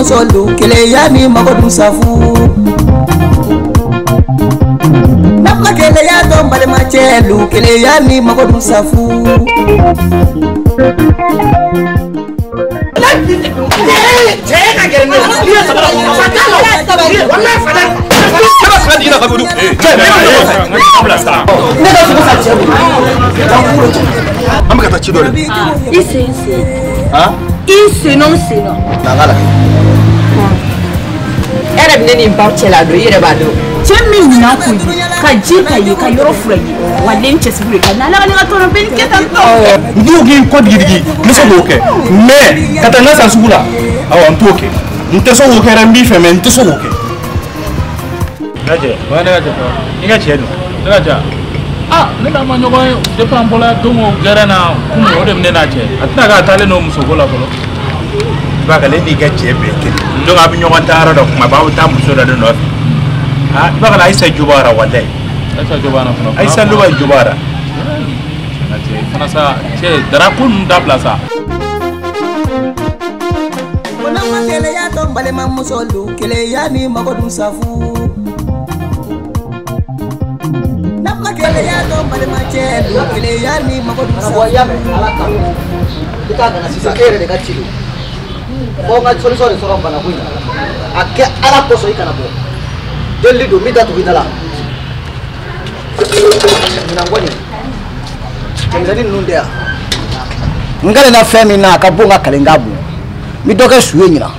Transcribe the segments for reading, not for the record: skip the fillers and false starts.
musolu kele yani magodun safu Nama kele ya don bale machelu kele yani magodun safu Isi non sino. Era bine ni parti la do yere ba do. Chemi na ku ka ji ka yi ka yoro fura yi. Wale nche sibure ka na la ga to ben ke tan to. Ndu gi ko digigi ni so boke. Me kata na sa sugula. Awa ntoke. Nte so woke ran bi fe me nte so woke. Gaje, wana gaje ko. Inga chedu. Gaje. Ah, nina manyogo de pambola dongo garana kumo ode mnena che. Atna ga tale no musogola bolo. Baka le ni gaje be ke. Ndo ga binyo tara do kuma bawo ta musoda do no. Ah, baka la isa jubara wallahi. Isa jubara funo. Isa luba jubara. Ache, fana sa che darakun dabla sa. Wana makele ya don bale musolu kele yani magodun safu Kele ya don bale machelu kele yani magodun safu kita gana sisa kere de kachilo bonga sori soron bana kuina akke ala ko so ikana bo delli do mida to bidala mina ngoni ngani nundea ngale na femi na kabunga kalengabu mi doke suwe nyina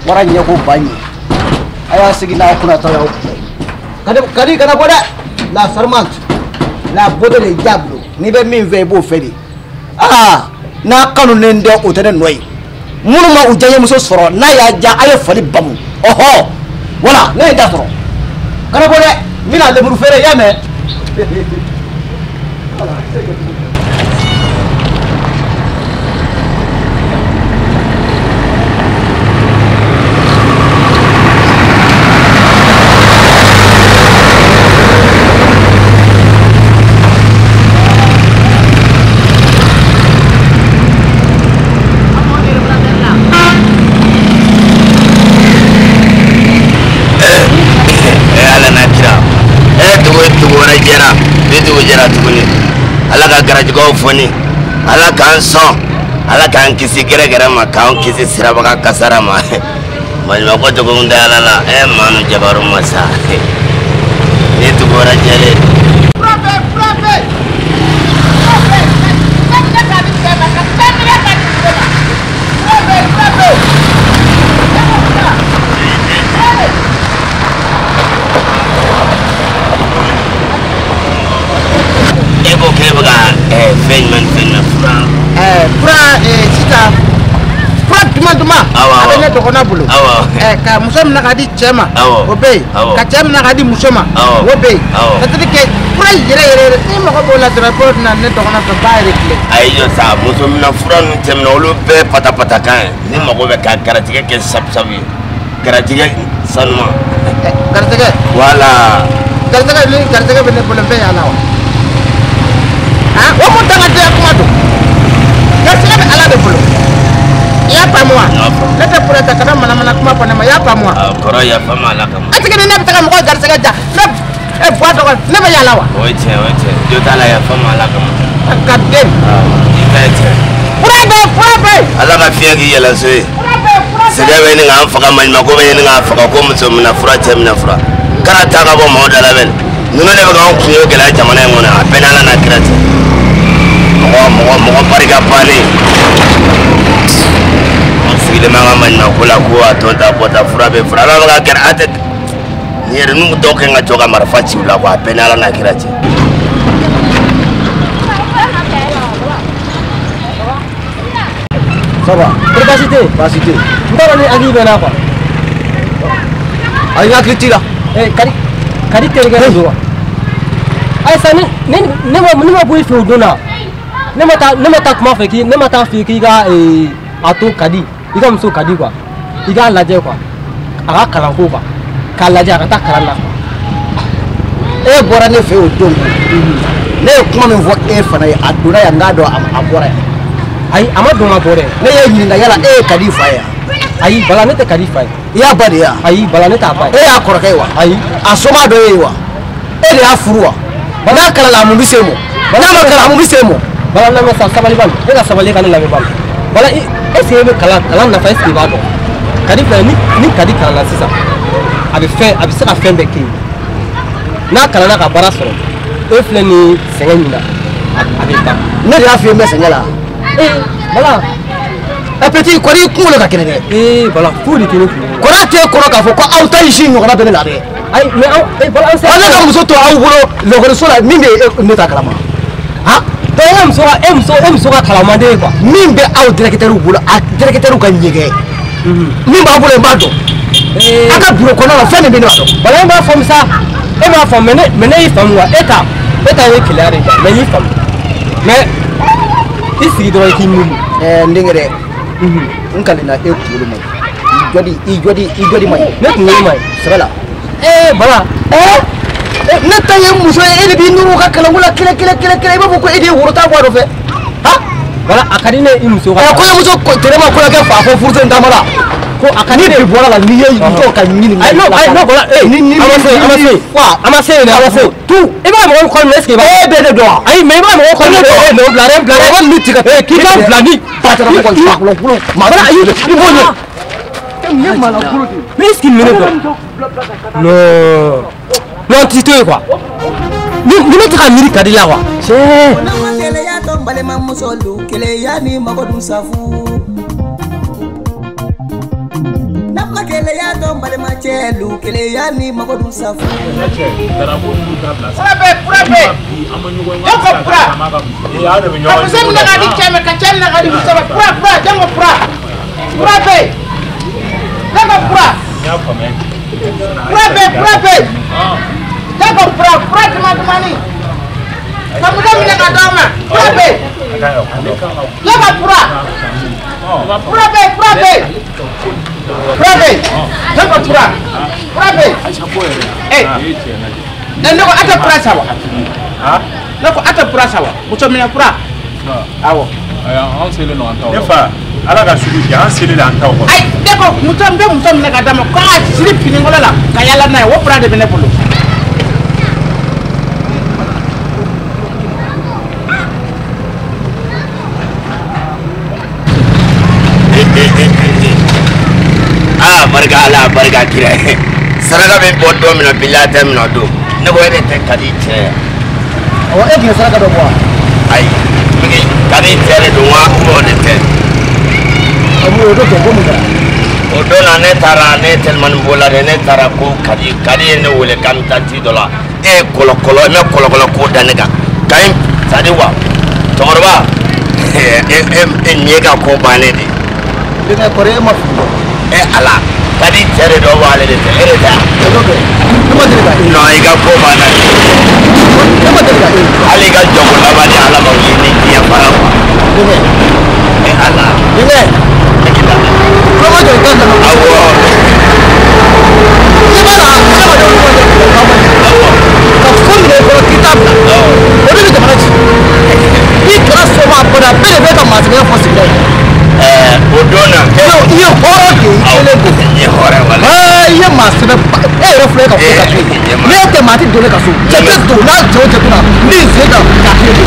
wara nya ko banyi aya sigina kuna taw kadi kana boda la sarmant la bodo le diablo ni be min ve bo fedi na kanu nende o tene noy munu ma ujaye muso soro na ya ja aye fali bamu oho wala ne da soro kana boda mina le muru fere yame Garajgo foni ala kan son ala kan kisi gere ma kan kisi siraba kasara ma malma ko to gunda ala la manu jabaru masa ni to gora jere Ada to kona bulu ka musam na kadi chema obe ka chema na kadi musoma obe tatri ke pura yere ni mo ko bola transport na ne to kona to bayre kle ayo sa musum na furan temna olu be pata kan ni mo ko be ka karatike ke sabsabi karatike sanma karatike wala karatike be ne bola be ala wa o mo tanga te ko madu karatike be ala de bulu ya pa moi leta pura ta kana mana kuma pa na ya pa moi koro ya pa mala kam ati ke ne bitaka mo ko garsaga ja ne boato ko ne ba yala wa oche yo tala ya pa mala kam akadem ipete pura be ala ka fiya ki yala so sede be ni ngam faka man ma ko be ni ngam faka ko muso mina fura che mina fura kana ta ka bo mo dala ben nuno ne ba ko kuyo gela jamana ngona penala na kirate mo pariga pani ile manga manna kula kuwa tonta bota furabe furaba ga ker atet ni renu doke nga joga marfachi ula kwa penala na kirache saba capacité ndara ni agi bena kwa ay ngakritira kadi terga ndo ay sani ne ma bui fu dona ne mata kuma feki ne mata feki ga ato kadi iga muso kadi kwa iga laje kwa aga kalanko kwa kalaje aga ta karana bora ne fe o don ne kuma min vo fana adura ya ngado abora ai amadu ma bore ne ye nyina yala kadi fa ya ayi bala ne tɛ kadi fa ye i y'a ba de ya ayi bala ne t'a ba ye e y'a kɔrɔkɛ ye wa ayi a soma dɔ ye wa e de y'a furu wa n'a kalala mun bɛ se mɔ n'a ma kalan mun bɛ se mɔ bala lamɛn sa sabali bali e ka sabali ka ne lamɛn bali bala est-ce que e bɛ kalan nafa est-ce que i b'a dɔn kadi filɛ ni kadi kalanna sisan a bɛ se ka fɛn bɛɛ kɛ ye n'a kalanna ka baara sɔrɔ e filɛ ni sɛgɛn min na a bɛ ban ne de y'a f'i ye n bɛ sɛgɛn la bala ɛ petit kɔni i kunkolo ka kɛnɛ dɛ bala foyi de tɛ ne kun kɔrɔ t'e kɔrɔ k'a fɔ ko aw ta si ɲɔgɔnna bɛ ne la dɛ ayi mais bala an ne ka muso to aw bolo lakɔliso la min bɛ ne ta kalama han e muso ka kalan man di ye quoi min bɛ aw directeur bolo a directeur ka ɲɛgɛn min b'a bolo n b'a dɔn a ka bureau kɔnɔ la fɛn min bɛ ne b'a dɔn bala e b'a faamu sa e b'a faamu mais ne y'i faamu wa e ta ye keleya de mais n y'i faamu mais i sigi dɔrɔn i k'i mumu n denkɛ dɛ n kalena e kunkolo ma i jɔdi ma ɲi ne kunkolo ma ɲi sɛbɛ la bala ne ta ye muso ye e de b'i nuru ka kalanko la kɛlɛ i b'a fɔ ko e de ye woro ta bɔ a dɔ fɛ han wala a ka di ne i muso ka kɔɲɔmuso tɛrɛma kɔɲɔkɛ fa fɔ furusen n taama la ko a ka di ne bɔra la n'i ye jɔ ka ɲini ayi non bala a ma se yen dɛ a ma se tu i b'a mɔgɔ kɔni est-ce que i b'a e bɛɛ de dɔn wa ayi mais i b'a mɔgɔ kɔni dɔn bila wali ni tigɛ k'i ka bila ni patara mɔgɔ kulukulu maa bala ayi i b'o ɲɛ ne mala kulu de mais est-ce qu'il mene dɔn non ti to ye quoi ni ne tɛ ka miiri ka di la quoi cɛ keleya dɔn balimamuso lu keleya ni mago dun safu nama keleya dɔn balimacɛ lu keleya ni mago dun safu ala ka sugu kɛ an seli la an taw kɔnɔ. ayi ne ko muso n bɛ muso minɛ ka d'a ma ko a siri finikɔlɔ la ka yala n'a ye o fura de bɛ ne bolo. barika ala barika kira saraka bɛ bɔ don min na bilahi tɛ min o don ne ko e de tɛ ka di cɛ ye. awɔ e tun ye saraka dɔ bɔ wa. ayi ka di cɛ de don wa o de tɛ. o don tɛ ko mun kɛra. o don na ne taara ne telimani bɔla de ne taara ko kadi ye ne wele k'an bɛ taa ci dɔ la e ye kɔlɔkɔlɔ n bɛ kɔlɔkɔlɔ ko da ne kan ka ɲi sadi wa cɛkɔrɔba e nin ye ka ko bannen de. denkɛ kɔrɔ e ma fili. ala kadi cɛ de dɔ b'ale de tɛ e de tɛ. ne ma deli ka e. non i ka ko banna. ne ma deli ka e. hali i ka jɔnko laban ni ala ma wuli ni diɲɛ fara quoi. denkɛ. ala. denkɛ. kɔrɔma jɔ i ka nana. awɔ. i b'a la adamadenw ni ɲɔgɔn cɛ kɛlɛ k'aw ma ɲɛ. ka fɔ minɛ i kɔrɔ k'i t'a bila. o de bɛ jamana ci. i kɛra soma bada bɛɛ de bɛ ka masigaya fɔ sigida ye. o don na. i ye hɔrɔn de ye i kelen de. i ye hɔrɔn wala. i ye maa sɛbɛ e yɛrɛ filɛ ka fɔ ka to yen. n'e tɛ maa ti don ne ka so. cɛ tɛ don n'a jɛ o jɛ kunna ne ye sen kan k'a kile de.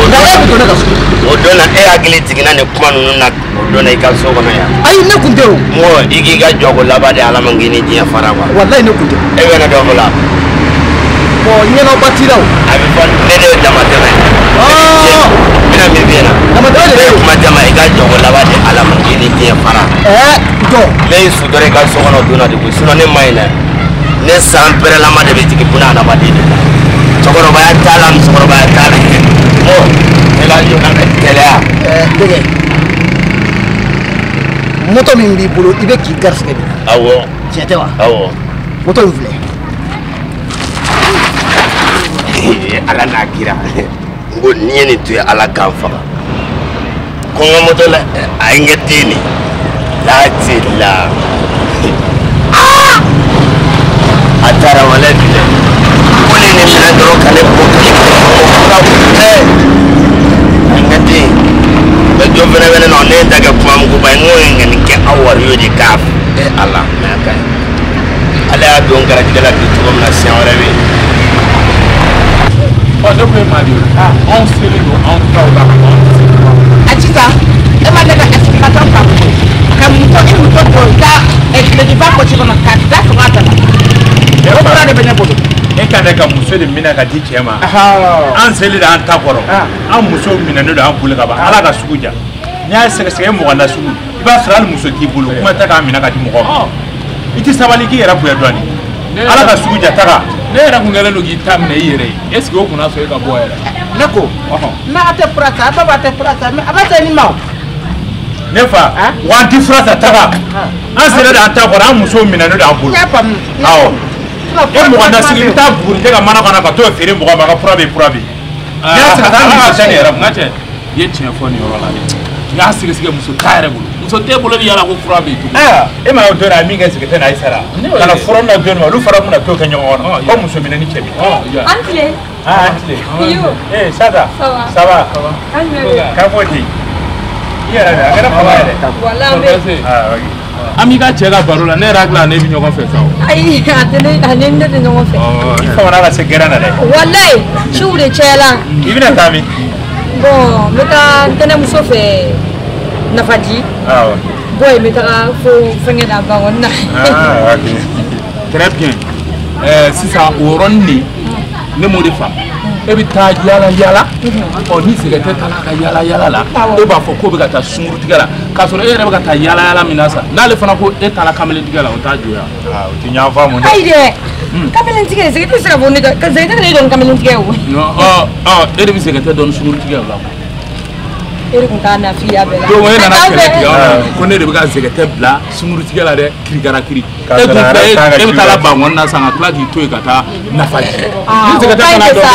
nka e bɛ don ne ka so. o don na e hakili jiginna nin kuma ninnu na o don na i ka so kɔnɔ yan. ayi ne kun tɛ o. mɔgɔ i k'i ka jɔnko laban de ala ma k'i ni diɲɛ fara quoi. walayi ne kun tɛ. e bɛ ne dɔn o la. bon ɲɛnaba t'i la o. a bɛ fɔ ne de ye damatɛmɛ. bɛna min f'i ɲɛna. damatɛmɛ de ne ye. ye kuma caman i ka jɔnko laban de ala ma k'i ni diɲɛ fara. jɔ. ne y'i sutura i ka so kɔnɔ o don na de koyi sinon ne ma ɲi dɛ. ne san pɛrɛlama de bɛ jigin buna adamaden de la. cɛkɔrɔbaya t'a la musokɔrɔbaya t'a la. bon ne ka jɔ ka gɛlɛya. denkɛ moto min b'i bolo i bɛ k'i garisigɛ de. awɔ. tiɲɛ tɛ wa. awɔ. moto in filɛ. ala n'a kira n ko ni ye nin to ye ala k'an faga kɔngɔmɔtɔ la a ye n kɛ den de laati la a taara wale bi dɛ ko ne ni minɛ dɔrɔn ka ne bɔ kile a ye n kɛ den n bɛ jɔ fɛnɛ bɛ ne nɔ ne ye ta kɛ kuma mugu ba ye n ko ye nin kɛ awar yo di kaf Allah ma kai ala don gara di la bitu ko na sian wala bi o do ko ma di on sele do on ta o da Achita e ma daga explication ka ko kam to ko da e le di ba ko ci ko na ka da ko ata la e ko ra de benya ko e ka daga muso de mina ka di cema an sele da an ta koro an muso mina ne do an bule ka ba ala ka suguja ni a sege sege mo na sugu i ba sara muso ki bulu kuma ta ka mina ka di mo ko iti sabali ki era buya dwani ala ka suguja ta ne era kungela no gitam ne yere est-ce que o kuna so e ka bo era nako na ate prata ba ate prata me abata ni maw ne fa wan di frasa ta ka an sele da an ta koro an muso mina ne do an bulu awo e mo na sigi ta buru te ka mana kana ka to fere mo ma ka purabe ya sa ta ni sa ne era ngate ye tiɲɛ fɔ nin yɔrɔ la dɛ y'a sigisigi muso ta yɛrɛ bolo muso tɛ bolo ni yala ko fura bɛ yen e ma dɔn a min kɛ sigi tɛ n'a ye sara kana fura na jɔn ma olu fara mun na to kɛ ɲɔgɔn kɔnɔ ko muso minɛ ni cɛ bi an tile sata ça va k'a fɔ ten i yɛrɛ dɛ a kɛra fama yɛrɛ an b'i ka cɛ ka baro la ne yɛrɛ hakili ne bɛ ɲɔgɔn fɛ sa ayi a tɛ ne tɛ ɲɔgɔn fɛ i famana ka se gɛrɛ na dɛ walayi ciw de cɛla i bɛna taa min bon n bɛ taa ntɛnɛmuso fɛ nafaji bon n bɛ taga fo fɛnkɛ na bangɔni na très bien sisan o yɔrɔnin de ne m'o de faamu e bɛ taa yala yala ni sɛgɛ tɛ taa ka yala yala la e b'a fɔ k'o bɛ ka taa sunkuru tigɛ la k'a sɔrɔ e yɛrɛ bɛ ka taa yala yala min na sa n'ale fana ko e taara kamalen tigɛ la o t'a joya o tɛ ɲɔgɔn faamu dɛ ayi dɛ kamalen tigɛ sɛgɛ tɛ se ka bɔ ne ka sɛgɛ tɛ ne dɔn kamalen tigɛ o e de bɛ sɛgɛ tɛ dɔn sunkuru tigɛ la e de tun t'a nafiya bɛɛ la donc e nana kɛlɛ tigɛ ko ne de bɛ ka sɛgɛ tɛ bila sunkuru tigɛ la dɛ kirikara kiri e dun fɛ e bɛ taa la bangɔni na san ka tila k'i to yen ka taa nafaji ni sɛgɛ tɛ fana dɔn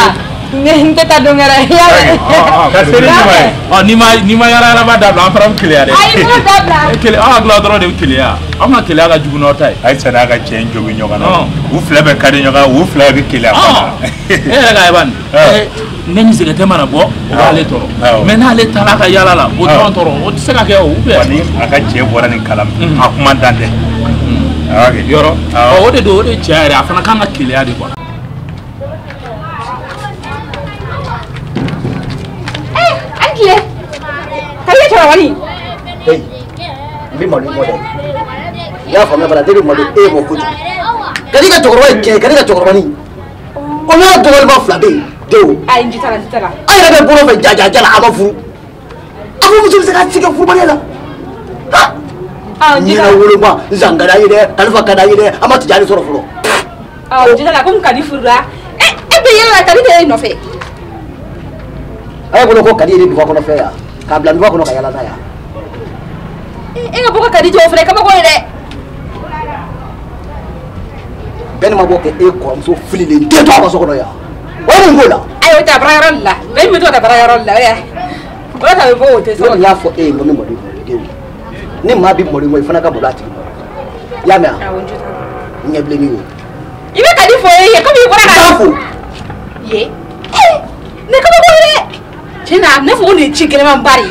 n tɛ taa don wɛrɛ ni ma yala yala b'a dabila an fana bɛ keleya dɛ ayi n b'o dabila aw hakili la dɔrɔn de bɛ keleya aw ma keleya ka jugu n'aw ta ye a ye sani a ka cɛ in jogi ɲɔgɔn na u fila bɛ ka di ɲɔgɔn u fila bɛ keleya e yɛrɛ ka ye ban ne ni sɛgɛ tɛ mana bɔ o b'ale tɔɔrɔ mɛ n'ale taara ka yala la o tɔn tɔɔrɔ o tɛ se ka kɛ o ni a ka cɛ bɔra nin kala a kuma dan tɛ yɔrɔ o de don o de cɛ yɛrɛ a fana kan ka keleya de kuwa wani hey bi malu mo dai ya fa me bala de malu e mo kuju kadi ka tokoro ke kadi ka tokoro ni ko me do wal ba flabe dewo ay njitala ay na be bolo fe jaja la amafu abu musul se ka tike fu bale la ha ni na wolo ba zangara yide alfa kada yide amatu jali soro fulo njitala ko kadi furra e be yela kadi de no fe ay ko kadi de bi ko no fe ya kabla ndo ko no kayala na ya nga boka kadi jo fere kama ko de ben ma boke e ko so fili le de to ko so ko ya o mo ngola ayo ta brayron la ben mi to ta brayron la ya ko ta bo te so ya fo e ngomi mo de ni ma bi mo de mo ifana ka bolati ya me a nya ble ni o ibe kadi fo ye ko mi ko na fo ye ne kama ko de chena ne fo ni chikere man bari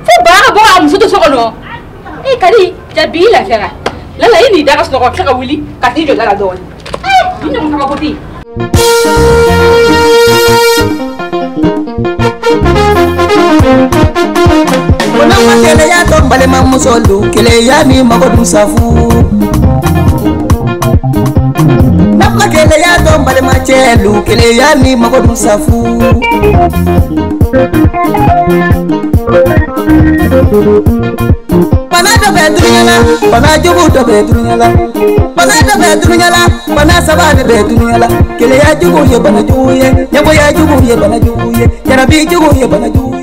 fo ba bo am so to so ko no e kadi jabi la fera lala ini daga so ko kaka wuli ka ti jo lala don ina mo ka ko ti wana makele ya to bale mamusolu kele ya ni magodun safu na makele ya to bale machelu kele ya ni magodun safu Pana do bedrunyala, pana jubu do bedrunyala, pana do bedrunyala, pana sababe bedrunyala. Kele ya jubu ye bana jubu ye, nyabo ya jubu ye bana jubu ye, jarabi jubu ye bana jubu.